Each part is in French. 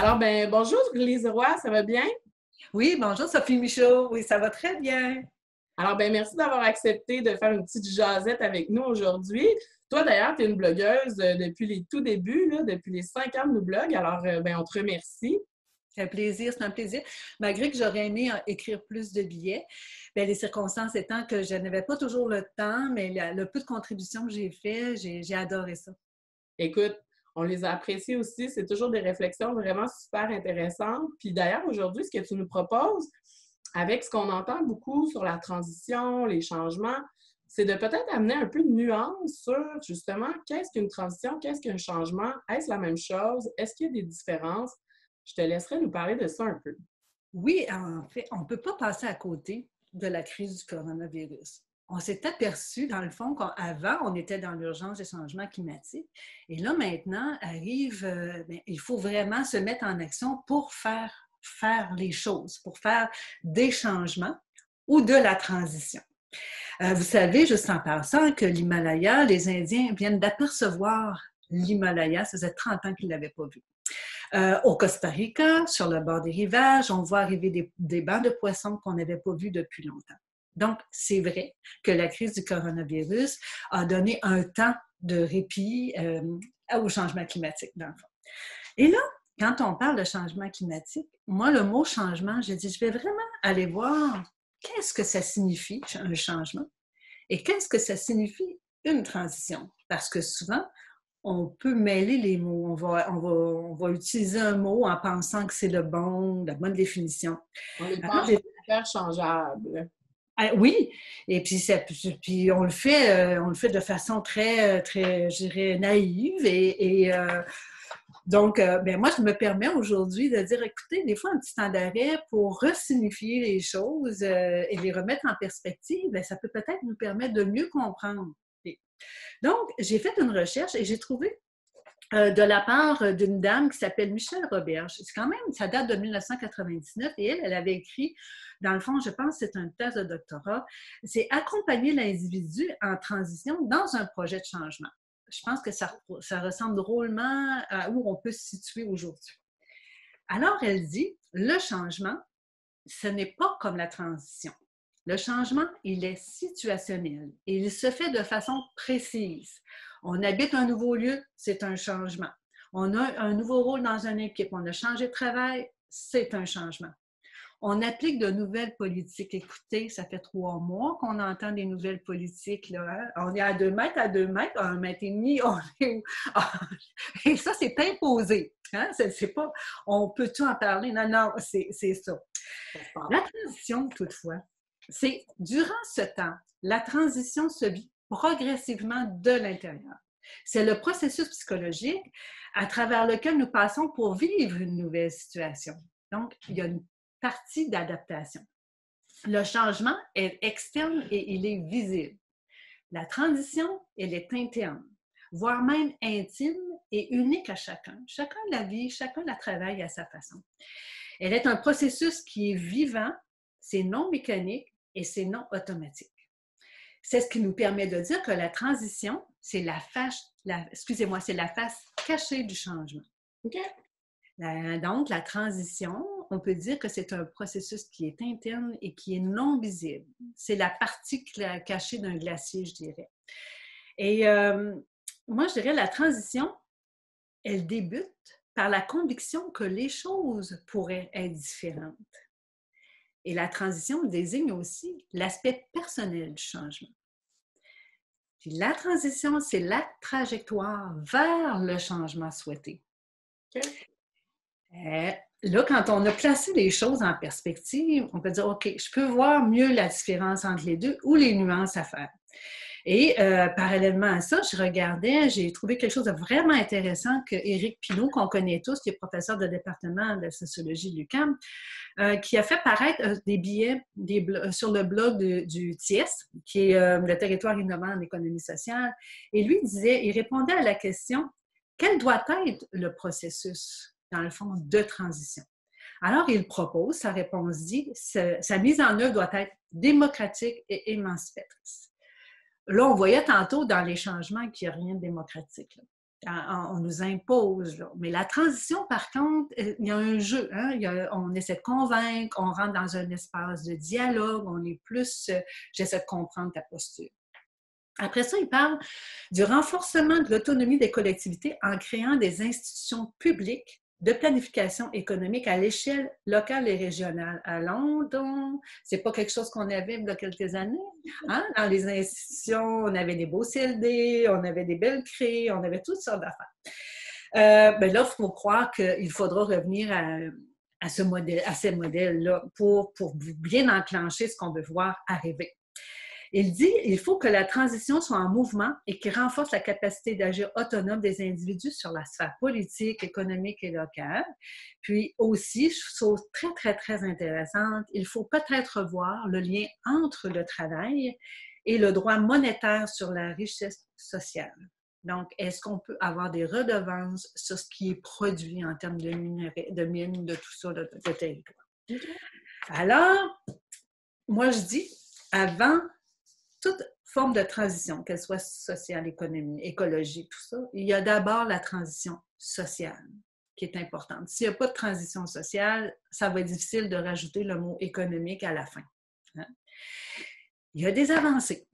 Alors, bonjour Lise Roy, ça va bien? Oui, bonjour Sophie Michaud. Oui, ça va très bien. Alors, merci d'avoir accepté de faire une petite jasette avec nous aujourd'hui. Toi, d'ailleurs, tu es une blogueuse depuis les tout débuts, là, depuis les 5 ans de nos blogs. Alors, on te remercie. C'est un plaisir, c'est un plaisir. Malgré que j'aurais aimé écrire plus de billets, bien, les circonstances étant que je n'avais pas toujours le temps, mais le peu de contributions que j'ai fait, j'ai adoré ça. Écoute, on les a appréciés aussi. C'est toujours des réflexions vraiment super intéressantes. Puis d'ailleurs, aujourd'hui, ce que tu nous proposes, avec ce qu'on entend beaucoup sur la transition, les changements, c'est de peut-être amener un peu de nuance sur justement qu'est-ce qu'une transition, qu'est-ce qu'un changement, est-ce la même chose, est-ce qu'il y a des différences? Je te laisserai nous parler de ça un peu. Oui, en fait, on ne peut pas passer à côté de la crise du coronavirus. On s'est aperçu, dans le fond, qu'avant, on était dans l'urgence des changements climatiques. Et là, maintenant, arrive, il faut vraiment se mettre en action pour faire les choses, pour faire des changements ou de la transition. Vous savez, juste en passant, que l'Himalaya, les Indiens viennent d'apercevoir l'Himalaya, ça faisait 30 ans qu'ils ne l'avaient pas vu. Au Costa Rica, sur le bord des rivages, on voit arriver des bancs de poissons qu'on n'avait pas vus depuis longtemps. Donc, c'est vrai que la crise du coronavirus a donné un temps de répit au changement climatique, dans le fond. Et là, quand on parle de changement climatique, moi, le mot changement, je dis, je vais vraiment aller voir qu'est-ce que ça signifie, un changement, et qu'est-ce que ça signifie, une transition. Parce que souvent, on peut mêler les mots. On va utiliser un mot en pensant que c'est la bonne définition. On les Alors, pense interchangeables. oui, et puis on le fait de façon très, très, je dirais, naïve. Donc, moi, je me permets aujourd'hui de dire, écoutez, des fois, un petit temps d'arrêt pour resignifier les choses et les remettre en perspective, bien, ça peut peut-être nous permettre de mieux comprendre. Donc, j'ai fait une recherche et j'ai trouvé de la part d'une dame qui s'appelle Michelle Roberge. C'est quand même, ça date de 1999 et elle avait écrit, dans le fond, je pense que c'est une thèse de doctorat, c'est accompagner l'individu en transition dans un projet de changement. Je pense que ça ressemble drôlement à où on peut se situer aujourd'hui. Alors, elle dit, le changement, ce n'est pas comme la transition. Le changement, il est situationnel et il se fait de façon précise. On habite un nouveau lieu, c'est un changement. On a un nouveau rôle dans une équipe, on a changé de travail, c'est un changement. On applique de nouvelles politiques. Écoutez, ça fait 3 mois qu'on entend des nouvelles politiques. Là, hein? On est à 2 mètres, à 2 mètres, à 1,5 mètre. Et ça, c'est imposé. Hein? C'est pas, on peut tout en parler? Non, non, c'est ça. La transition, toutefois, c'est durant ce temps, la transition se vit progressivement de l'intérieur. C'est le processus psychologique à travers lequel nous passons pour vivre une nouvelle situation. Donc, il y a une partie d'adaptation. Le changement est externe et il est visible. La transition, elle est interne, voire même intime et unique à chacun. Chacun la vit, chacun la travaille à sa façon. Elle est un processus qui est vivant, c'est non mécanique et c'est non automatique. C'est ce qui nous permet de dire que la transition, c'est c'est la face cachée du changement. OK. Donc, la transition, on peut dire que c'est un processus qui est interne et qui est non visible. C'est la partie cachée d'un glacier, je dirais. Et moi, je dirais la transition, elle débute par la conviction que les choses pourraient être différentes. Et la transition désigne aussi l'aspect personnel du changement. Puis la transition, c'est la trajectoire vers le changement souhaité. OK. Là, quand on a placé les choses en perspective, on peut dire, OK, je peux voir mieux la différence entre les deux ou les nuances à faire. Et parallèlement à ça, j'ai trouvé quelque chose de vraiment intéressant que Éric Pinault, qu'on connaît tous, qui est professeur de département de sociologie de l'UQAM, qui a fait paraître des billets sur le blog du TIES, qui est le territoire innovant en économie sociale. Et lui il répondait à la question, quel doit être le processus, dans le fond, de transition? Alors, il propose, sa réponse dit, sa mise en œuvre doit être démocratique et émancipatrice. Là, on voyait tantôt dans les changements qu'il n'y a rien de démocratique. Là. On nous impose, là. Mais la transition, par contre, il y a un jeu. Hein? On essaie de convaincre, on rentre dans un espace de dialogue, on est plus... j'essaie de comprendre ta posture. Après ça, il parle du renforcement de l'autonomie des collectivités en créant des institutions publiques de planification économique à l'échelle locale et régionale. Allons donc, c'est pas quelque chose qu'on avait il y a quelques années. Hein? Dans les institutions, on avait des beaux CLD, on avait des belles crées, on avait toutes sortes d'affaires. Ben là, il faut croire qu'il faudra revenir à ces modèles-là pour bien enclencher ce qu'on veut voir arriver. Il dit qu'il faut que la transition soit en mouvement et qu'il renforce la capacité d'agir autonome des individus sur la sphère politique, économique et locale. Puis aussi, chose très, très, très intéressante, il faut peut-être voir le lien entre le travail et le droit monétaire sur la richesse sociale. Donc, est-ce qu'on peut avoir des redevances sur ce qui est produit en termes de minerais, de mines, de tout ça, de territoire? Alors, moi, je dis, avant toute forme de transition, qu'elle soit sociale, économique, écologique, tout ça, il y a d'abord la transition sociale qui est importante. S'il n'y a pas de transition sociale, ça va être difficile de rajouter le mot économique à la fin. Hein? Il y a des avancées.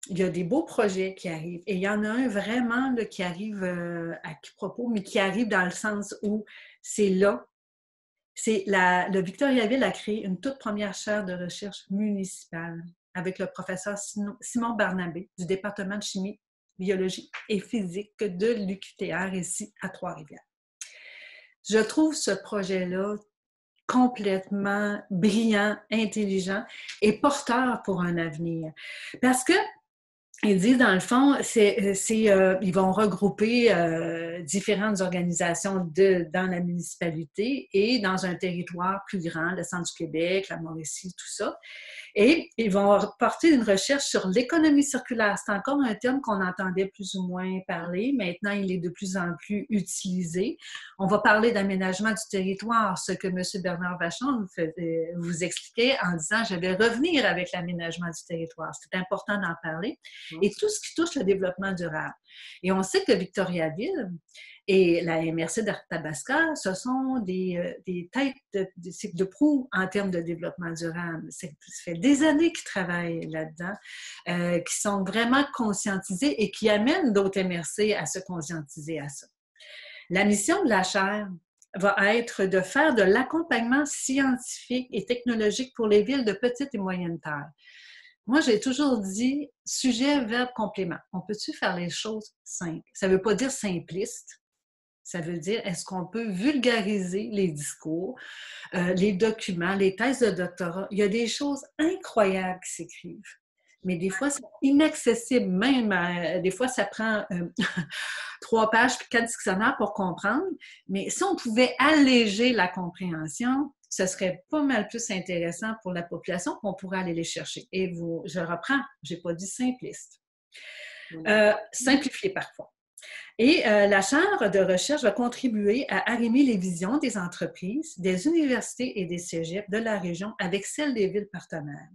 Il y a des beaux projets qui arrivent. Et il y en a un vraiment là, qui arrive à qui propos, mais qui arrive dans le sens où c'est là. Le Victoriaville a créé une toute première chaire de recherche municipale avec le professeur Simon Barnabé du département de chimie, biologie et physique de l'UQTR ici à Trois-Rivières. Je trouve ce projet-là complètement brillant, intelligent et porteur pour un avenir. Parce que ils disent, dans le fond, ils vont regrouper différentes organisations dans la municipalité et dans un territoire plus grand, le centre du Québec, la Mauricie, tout ça. Et ils vont porter une recherche sur l'économie circulaire. C'est encore un terme qu'on entendait plus ou moins parler. Maintenant, il est de plus en plus utilisé. On va parler d'aménagement du territoire, ce que M. Bernard Vachon vous expliquait en disant « je vais revenir avec l'aménagement du territoire ». C'est important d'en parler. Et tout ce qui touche le développement durable. Et on sait que Victoriaville et la MRC d'Arthabasca, ce sont des têtes de proue en termes de développement durable. Ça fait des années qu'ils travaillent là-dedans, qui sont vraiment conscientisés et qui amènent d'autres MRC à se conscientiser à ça. La mission de la chaire va être de faire de l'accompagnement scientifique et technologique pour les villes de petite et moyenne taille. Moi, j'ai toujours dit sujet, verbe, complément. On peut-tu faire les choses simples? Ça ne veut pas dire simpliste. Ça veut dire, est-ce qu'on peut vulgariser les discours, les documents, les thèses de doctorat? Il y a des choses incroyables qui s'écrivent. Mais des fois, c'est inaccessible. Même, des fois, ça prend 3 pages puis 4 dictionnaires pour comprendre. Mais si on pouvait alléger la compréhension, ce serait pas mal plus intéressant pour la population qu'on pourrait aller les chercher. Et je reprends, je n'ai pas dit simpliste. Simplifier parfois. Et la chaire de recherche va contribuer à arrimer les visions des entreprises, des universités et des cégeps de la région avec celles des villes partenaires.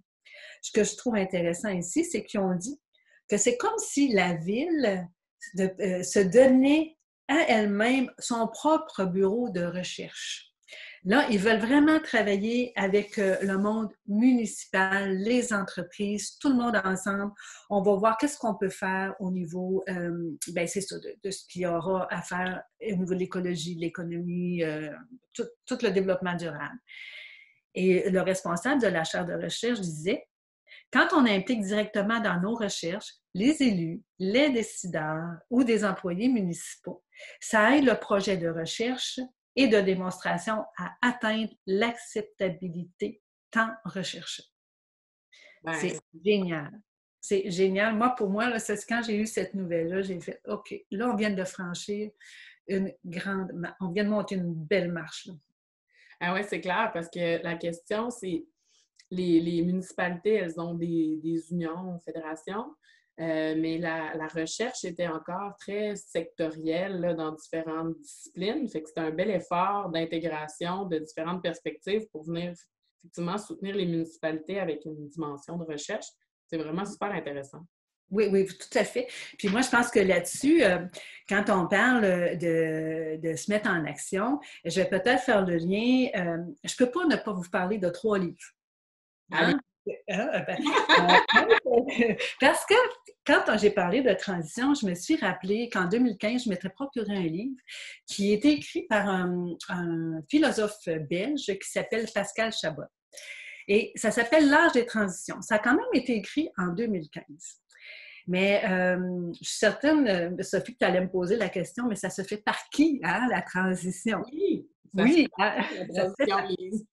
Ce que je trouve intéressant ici, c'est qu'ils ont dit que c'est comme si la ville se donnait à elle-même son propre bureau de recherche. Là, ils veulent vraiment travailler avec le monde municipal, les entreprises, tout le monde ensemble. On va voir qu'est-ce qu'on peut faire au niveau, c'est ça, de ce qu'il y aura à faire au niveau de l'écologie, de l'économie, tout le développement durable. Et le responsable de la chaire de recherche disait, quand on implique directement dans nos recherches les élus, les décideurs ou des employés municipaux, ça aide le projet de recherche et de démonstration à atteindre l'acceptabilité tant recherchée. Ouais. C'est génial. C'est génial. Moi, pour moi, là, c'est quand j'ai eu cette nouvelle-là, j'ai fait « OK, là, on vient de franchir on vient de monter une belle marche. » là. Ah oui, c'est clair, parce que la question, c'est les municipalités, elles ont des unions, fédérations, mais la recherche était encore très sectorielle là, dans différentes disciplines. Fait que c'est un bel effort d'intégration de différentes perspectives pour venir effectivement soutenir les municipalités avec une dimension de recherche. C'est vraiment super intéressant. Oui, oui, tout à fait. Puis moi, je pense que là-dessus, quand on parle de se mettre en action, je vais peut-être faire le lien. Je ne peux pas ne pas vous parler de 3 livres. Allez. Hein? Hein? Parce que quand j'ai parlé de transition, je me suis rappelé qu'en 2015, je m'étais procuré un livre qui est écrit par un philosophe belge qui s'appelle Pascal Chabot. Et ça s'appelle L'âge des transitions. Ça a quand même été écrit en 2015. Mais je suis certaine, Sophie, que tu allais me poser la question, mais ça se fait par qui, hein, la transition? Oui, ça se Oui, fait la ça se fait transition, par... Lise.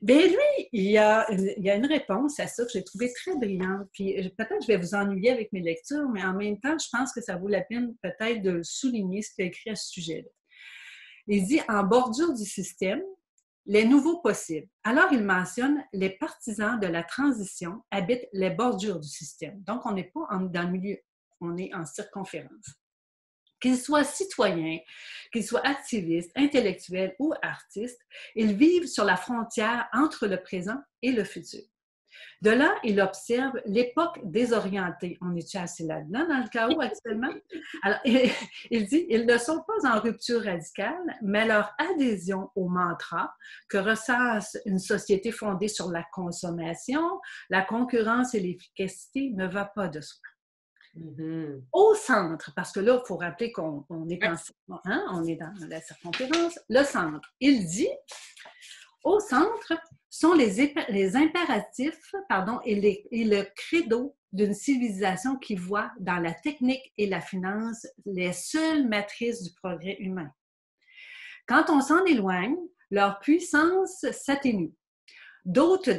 Ben lui, il y a une réponse à ça que j'ai trouvée très brillante. Puis peut-être je vais vous ennuyer avec mes lectures, mais en même temps, je pense que ça vaut la peine peut-être de souligner ce qu'il a écrit à ce sujet-là. Il dit « En bordure du système, les nouveaux possibles ». Alors, il mentionne « Les partisans de la transition habitent les bordures du système ». Donc, on n'est pas dans le milieu, on est en circonférence. Qu'ils soient citoyens, qu'ils soient activistes, intellectuels ou artistes, ils vivent sur la frontière entre le présent et le futur. De là, il observe l'époque désorientée. On est-tu assez là-dedans dans le chaos actuellement? Alors, il dit, ils ne sont pas en rupture radicale, mais leur adhésion au mantra que ressasse une société fondée sur la consommation, la concurrence et l'efficacité ne va pas de soi. Mm-hmm. Au centre, parce que là, il faut rappeler qu'on est, on est dans la circonférence, le centre, il dit, au centre sont les impératifs et le credo d'une civilisation qui voit dans la technique et la finance les seules matrices du progrès humain. Quand on s'en éloigne, leur puissance s'atténue. D'autres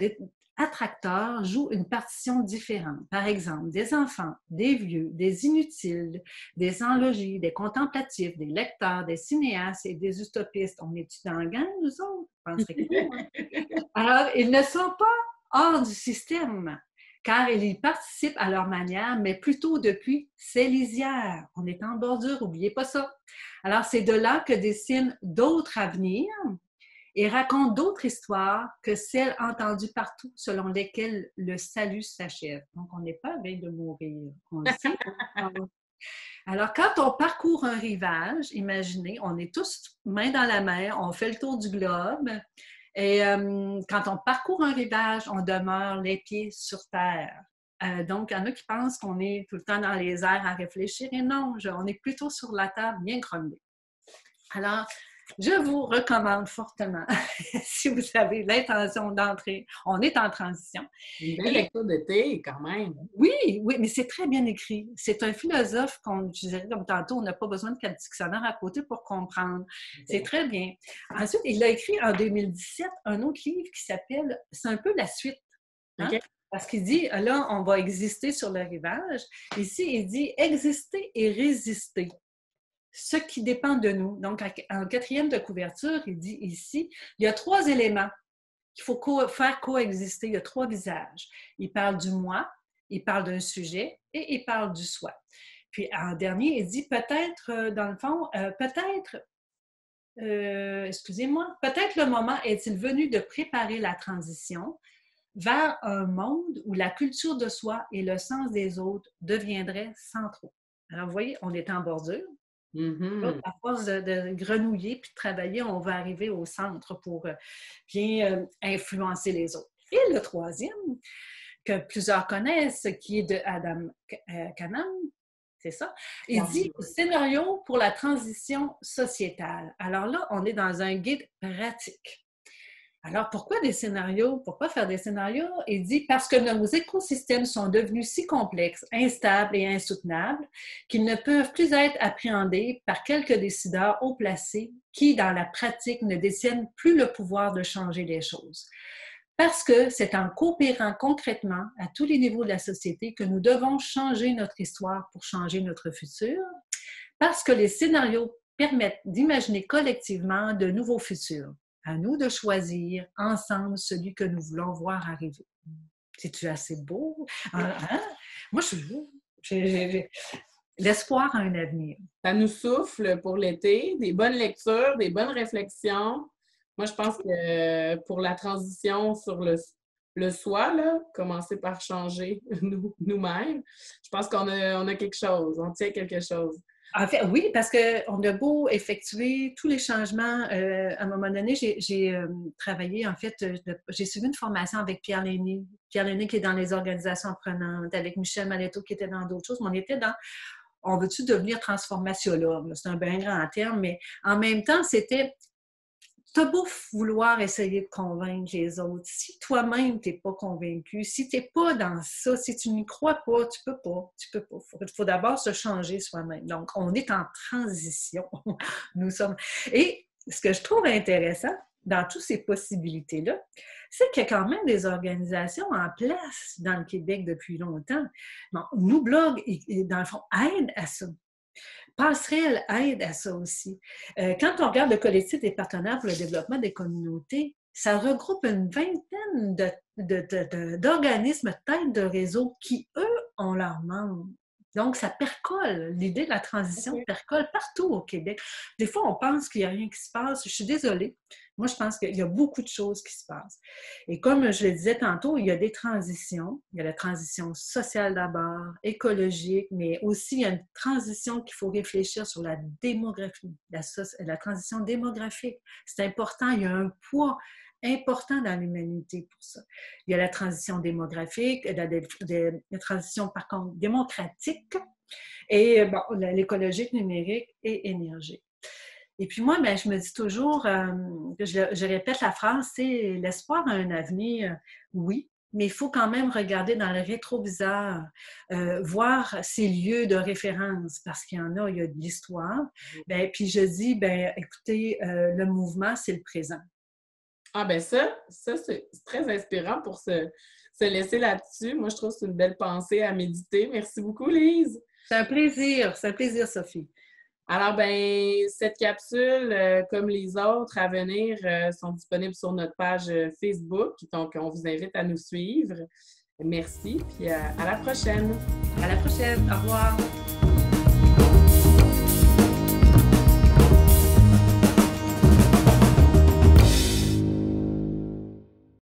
attracteurs jouent une partition différente. Par exemple, des enfants, des vieux, des inutiles, des enlogis, des contemplatifs, des lecteurs, des cinéastes et des utopistes. On est-tu dans le gang, nous autres? Je penserais que oui. Alors, ils ne sont pas hors du système, car ils y participent à leur manière, mais plutôt depuis ses lisières. On est en bordure, n'oubliez pas ça. Alors, c'est de là que dessinent d'autres avenirs et raconte d'autres histoires que celles entendues partout selon lesquelles le salut s'achève. Donc, on n'est pas à veille de mourir, on le sait. Alors, quand on parcourt un rivage, imaginez, on est tous main dans la mer, on fait le tour du globe, et quand on parcourt un rivage, on demeure les pieds sur terre. Donc, il y en a qui pensent qu'on est tout le temps dans les airs à réfléchir, et non, on est plutôt sur la table, bien grommelé. Alors, je vous recommande fortement, si vous avez l'intention d'entrer, on est en transition. Une belle lecture d'été, quand même. Oui, oui, mais c'est très bien écrit. C'est un philosophe, comme je disais comme tantôt, on n'a pas besoin de quatre dictionnaires à côté pour comprendre. C'est très bien. Ensuite, il a écrit en 2017 un autre livre qui s'appelle, c'est un peu la suite. Hein? Okay. Parce qu'il dit, là, on va exister sur le rivage. Ici, il dit exister et résister. Ce qui dépend de nous. Donc, en quatrième de couverture, il dit ici, il y a 3 éléments qu'il faut faire coexister. Il y a 3 visages. Il parle du moi, il parle d'un sujet et il parle du soi. Puis, en dernier, il dit peut-être, dans le fond, excusez-moi, peut-être le moment est-il venu de préparer la transition vers un monde où la culture de soi et le sens des autres deviendraient centraux. Alors, vous voyez, on est en bordure. Mm-hmm. À force de grenouiller puis de travailler, on va arriver au centre pour bien influencer les autres. Et le troisième, que plusieurs connaissent, qui est de Adam Canham, c'est ça, il dit « Scénario pour la transition sociétale ». Alors là, on est dans un guide pratique. Alors, pourquoi des scénarios? Pourquoi faire des scénarios? Il dit parce que nos écosystèmes sont devenus si complexes, instables et insoutenables qu'ils ne peuvent plus être appréhendés par quelques décideurs haut placés qui, dans la pratique, ne détiennent plus le pouvoir de changer les choses. Parce que c'est en coopérant concrètement à tous les niveaux de la société que nous devons changer notre histoire pour changer notre futur. Parce que les scénarios permettent d'imaginer collectivement de nouveaux futurs. À nous de choisir ensemble celui que nous voulons voir arriver. C'est-tu assez beau? Hein? Moi, j'ai l'espoir à un avenir. Ça nous souffle pour l'été, des bonnes lectures, des bonnes réflexions. Moi, je pense que pour la transition sur le le soi, là, commencer par changer nous-mêmes, je pense qu'on a quelque chose, on tient quelque chose. En fait, oui, parce qu'on a beau effectuer tous les changements. À un moment donné, j'ai travaillé, en fait, j'ai suivi une formation avec Pierre Léné. Pierre Léné qui est dans les organisations apprenantes, avec Michel Maletto qui était dans d'autres choses. Mais on était dans, on veut-tu devenir transformatiologue? C'est un bien grand terme, mais en même temps, c'était, t'as beau vouloir essayer de convaincre les autres. Si toi-même, tu n'es pas convaincu, si tu n'es pas dans ça, si tu n'y crois pas, tu peux pas. Il faut d'abord se changer soi-même. Donc, on est en transition. Nous sommes. Et ce que je trouve intéressant dans toutes ces possibilités-là, c'est qu'il y a quand même des organisations en place dans le Québec depuis longtemps. Bon, Nous Blog, dans le fond, aide à ça. Passerelle aide à ça aussi. Quand on regarde le collectif des partenaires pour le développement des communautés, ça regroupe une vingtaine d'organismes têtes de réseau qui, eux, ont leurs membres. Donc, ça percole. L'idée de la transition percole partout au Québec. Des fois, on pense qu'il n'y a rien qui se passe. Je suis désolée. Moi, je pense qu'il y a beaucoup de choses qui se passent. Et comme je le disais tantôt, il y a des transitions. Il y a la transition sociale d'abord, écologique, mais aussi il y a une transition qu'il faut réfléchir sur la démographie, la transition démographique. C'est important. Il y a un poids important dans l'humanité pour ça. Il y a la transition démographique, la transition, par contre, démocratique et bon, l'écologique, numérique et énergique. Et puis moi, ben, je me dis toujours, je répète la phrase, c'est l'espoir a un avenir, oui, mais il faut quand même regarder dans le rétroviseur, voir ces lieux de référence, parce qu'il y en a, il y a de l'histoire. Ben, puis je dis, ben, écoutez, le mouvement, c'est le présent. Ah ben ça c'est très inspirant pour se laisser là-dessus. Moi, je trouve que c'est une belle pensée à méditer. Merci beaucoup, Lise. C'est un plaisir, Sophie. Alors, ben cette capsule, comme les autres à venir, sont disponibles sur notre page Facebook. Donc, on vous invite à nous suivre. Merci, puis à la prochaine. À la prochaine. Au revoir.